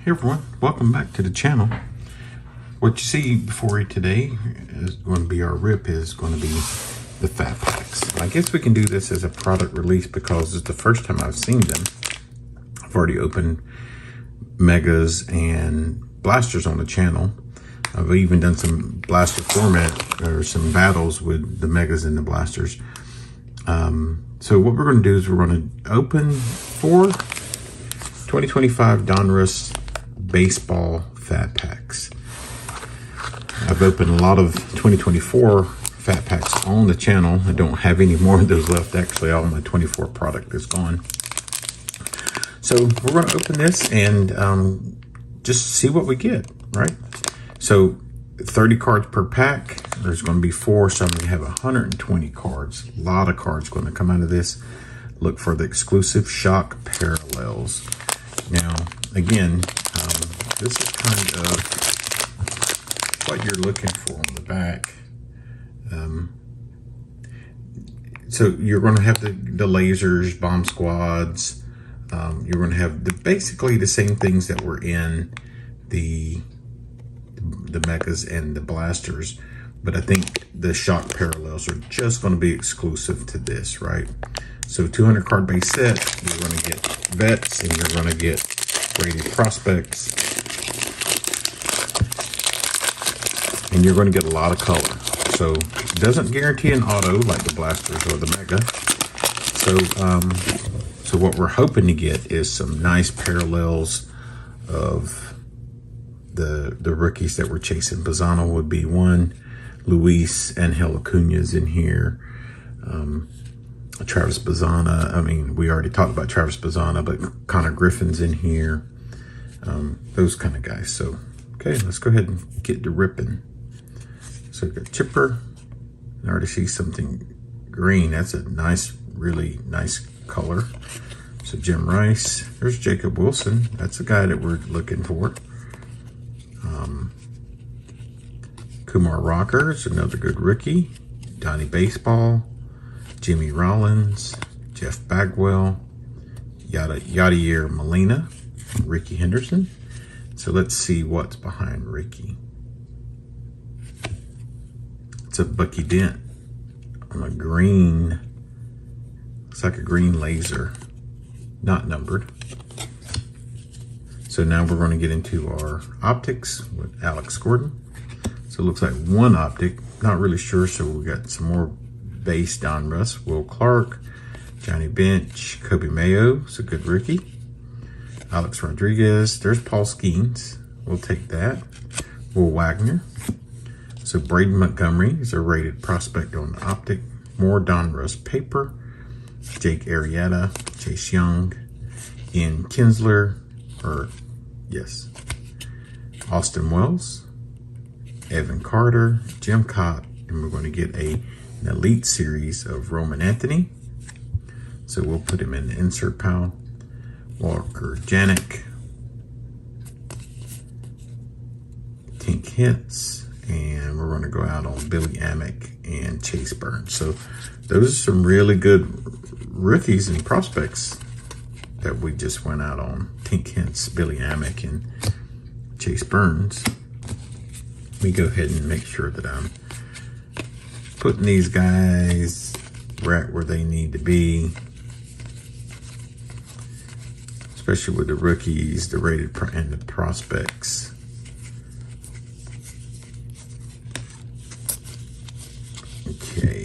Hey everyone, welcome back to the channel. What you see before you today is going to be our rip, is going to be the fat packs. I guess we can do this as a product release because it's the first time I've seen them. I've already opened megas and blasters on the channel. I've even done some blaster format or some battles with the megas and the blasters. So what we're going to do is we're going to open 4 2025 Donruss Baseball fat packs. I've opened a lot of 2024 fat packs on the channel. I don't have any more of those left. Actually, all my 24 product is gone. So we're going to open this and just see what we get, right? So 30 cards per pack. There's going to be 4, so I'm going to have 120 cards. A lot of cards going to come out of this. Look for the exclusive shock parallels. Now, again, this is kind of what you're looking for on the back. So you're going to have the lasers, bomb squads. You're going to have basically the same things that were in the megas and the blasters, but I think the shock parallels are just going to be exclusive to this, right? So 200 card base set, you're going to get vets and you're going to get rated prospects, and you're going to get a lot of color. So it doesn't guarantee an auto like the blasters or the mega. So what we're hoping to get is some nice parallels of the rookies that we're chasing. Bazzano would be one. Luis Angel Acuna's in here. Travis Bazzana. I mean, we already talked about Travis Bazzana, but Connor Griffin's in here. Those kind of guys. So, okay, let's go ahead and get to ripping. So we got Chipper. I already see something green. That's a nice, really nice color. So Jim Rice. There's Jacob Wilson. That's the guy that we're looking for. Kumar Rockers, another good rookie. Donruss Baseballl. Jimmy Rollins. Jeff Bagwell. Yadier Molina. Ricky Henderson. So let's see what's behind Ricky. It's a Bucky Dent on a green. Looks like a green laser. Not numbered. So now we're going to get into our optics with Alex Gordon. So it looks like one optic. Not really sure. So we got some more base Donruss. Will Clark. Johnny Bench. Kobe Mayo. It's a good rookie. Alex Rodriguez. There's Paul Skeens. We'll take that. Will Wagner. So Braden Montgomery is a rated prospect on the optic. More Donruss paper. Jake Arrieta. Chase Young. Ian Kinsler. Austin Wells. Evan Carter. Jim Cott. And we're going to get an elite series of Roman Anthony. So we'll put him in the insert pile. Walker Janik. Tink Hintz. And we're going to go out on Billy Amick and Chase Burns. So those are some really good rookies and prospects that we just went out on. Tink Hintz, Billy Amick, and Chase Burns. Let me go ahead and make sure that I'm putting these guys right where they need to be. Especially with the rookies, the rated and the prospects. Okay.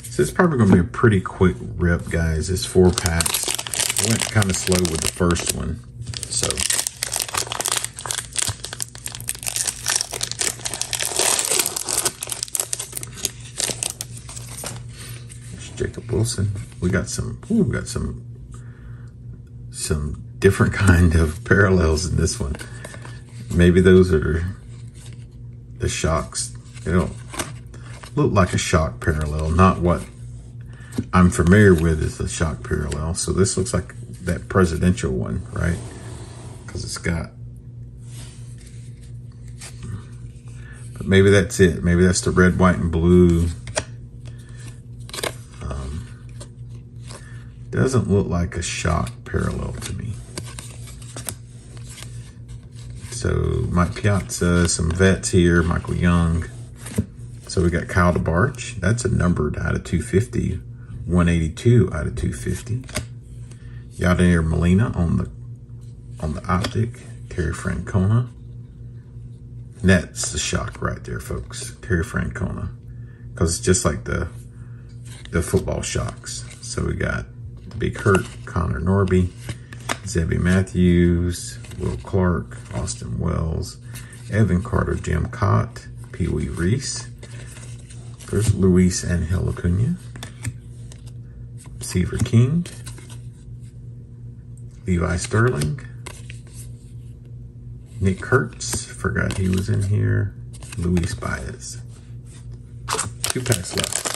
So it's probably going to be a pretty quick rip, guys. It's 4 packs. I went kind of slow with the first one. So. There's Jacob Wilson. We got some different kind of parallels in this one. Maybe those are the shocks. They don't look like a shock parallel, not what I'm familiar with is the shock parallel. So this looks like that presidential one, right? Because it's got, but maybe that's it. Maybe that's the red, white, and blue. Doesn't look like a shock parallel to me. So Mike Piazza, some vets here, Michael Young. So we got Kyle DeBarge. That's a numbered out of 250. 182 out of 250. Yadier Molina on the optic. Terry Francona. That's a shock right there, folks. Terry Francona. Because it's just like the football shocks. So we got Big Hurt, Connor Norby, Zebby Matthews, Will Clark, Austin Wells, Evan Carter, Jim Cott, Pee Wee Reese. There's Luis Angel Acuna, Seaver King, Levi Sterling, Nick Kurtz, forgot he was in here, Luis Baez. 2 packs left.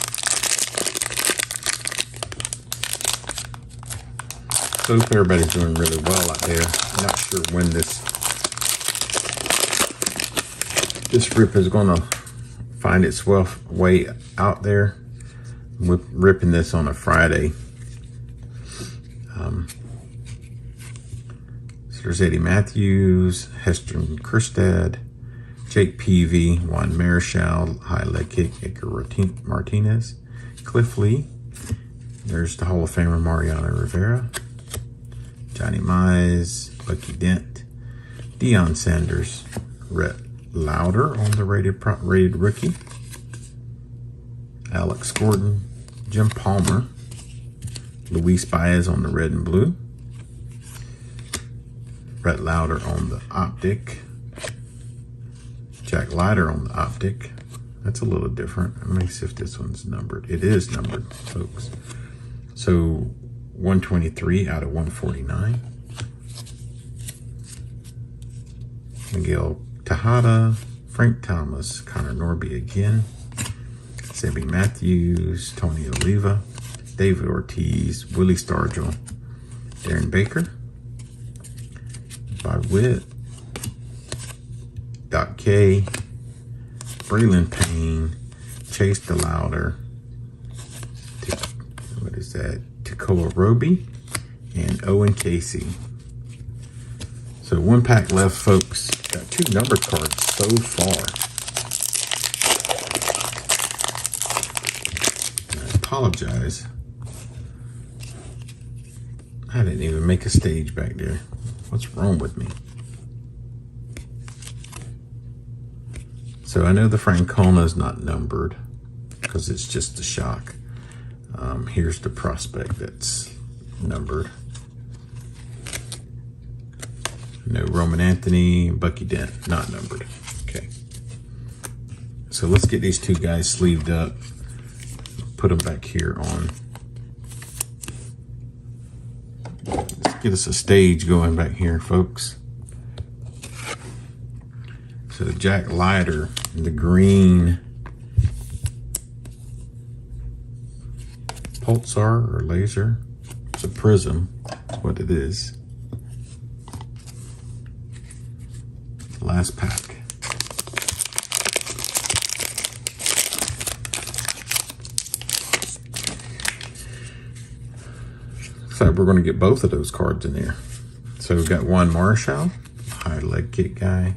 So hope everybody's doing really well out there. I'm not sure when this rip is gonna find its way out there. We're ripping this on a Friday. So there's Eddie Matthews, Heston Kjerstad, Jake Peavy, Juan Marichal, high leg kick, Iker Martinez, Cliff Lee. There's the Hall of Famer Mariano Rivera, Johnny Mize, Bucky Dent, Deion Sanders, Rhett Lauder on the rated rookie, Alex Gordon, Jim Palmer, Luis Baez on the red and blue, Rhett Lauder on the optic, Jack Leiter on the optic. That's a little different. Let me see if this one's numbered. It is numbered, folks. So 123 out of 149. Miguel Tejada, Frank Thomas, Connor Norby again, Zebby Matthews, Tony Oliva, David Ortiz, Willie Stargell, Darren Baker, Bob Witt, Doc K, Braylon Payne, Chase DeLauder, what is that? Tekoa Roby, and Owen Casey. So 1 pack left, folks. Got 2 numbered cards so far. I apologize. I didn't even make a stage back there. What's wrong with me? So I know the Francona is not numbered because it's just a shock. Here's the prospect that's numbered. No Roman Anthony, Bucky Dent, not numbered. Okay. So let's get these 2 guys sleeved up. Put them back here on. Let's get us a stage going back here, folks. So Jack Leiter, the green pulsar or laser. It's a prism. That's what it is. Last pack. So we're going to get both of those cards in there. So we've got Juan Marichal, high leg kick guy,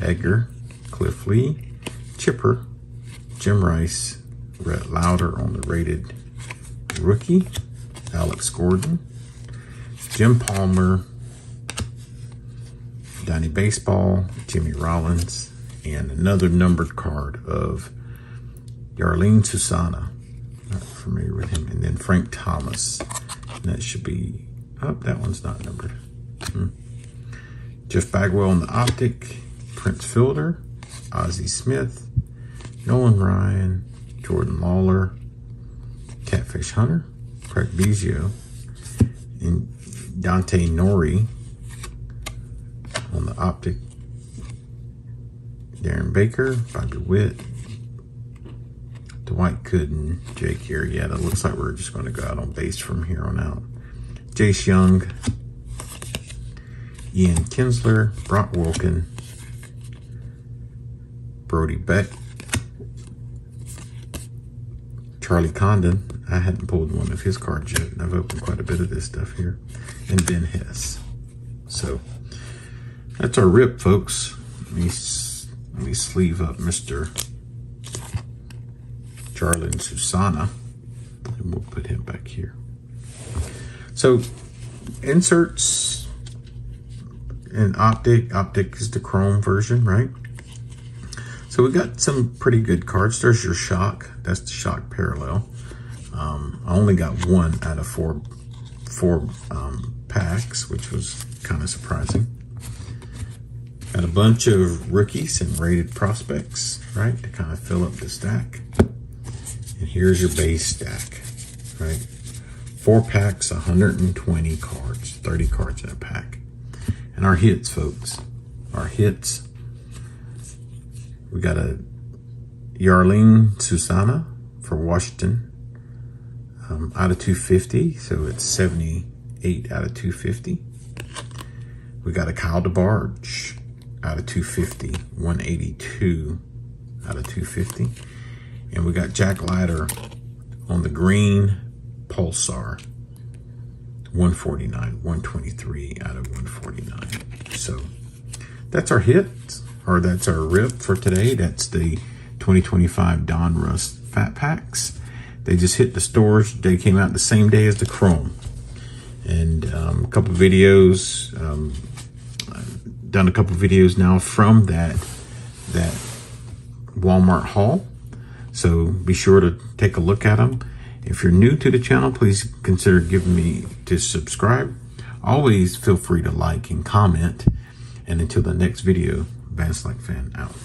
Edgar, Cliff Lee, Chipper, Jim Rice, Rhett Lauder on the rated rookie, Alex Gordon, Jim Palmer, Donnie Baseball, Jimmy Rollins, and another numbered card of Yarlene Susana. Not familiar with him. And then Frank Thomas. And that should be, oh, that one's not numbered. Jeff Bagwell on the optic, Prince Fielder, Ozzie Smith, Nolan Ryan, Jordan Lawler, Catfish Hunter, Craig Biggio, and Dante Nori on the optic, Darren Baker, Bobby Witt, Dwight Gooden, Jake here. Yeah, that looks like we're just going to go out on base from here on out. Jace Young, Ian Kinsler, Brock Wilken, Brody Beck, Charlie Condon. I hadn't pulled one of his cards yet, and I've opened quite a bit of this stuff here. And Ben Hess. So that's our rip, folks. Let me sleeve up Mr. Jarlin Susana, and we'll put him back here. So inserts and optic is the chrome version, right? So we got some pretty good cards. There's your shock. That's the shock parallel. I only got one out of four packs, which was kind of surprising. Got a bunch of rookies and rated prospects, right, to kind of fill up the stack. And here's your base stack, right? 4 packs, 120 cards, 30 cards in a pack. And our hits, folks, our hits. We got a Jarlin Susana for Washington out of 250, so it's 78 out of 250. We got a Kyle DeBarge out of 250, 182 out of 250. And we got Jack Leiter on the green Pulsar, 149, 123 out of 149. So that's our hit, or that's our rip for today. That's the 2025 Donruss Fat Packs. They just hit the stores. They came out the same day as the Chrome. And a couple videos, done a couple videos now from that Walmart haul. So be sure to take a look at them. If you're new to the channel, please consider giving me to subscribe. Always feel free to like and comment. And until the next video, Vance Like Fan out.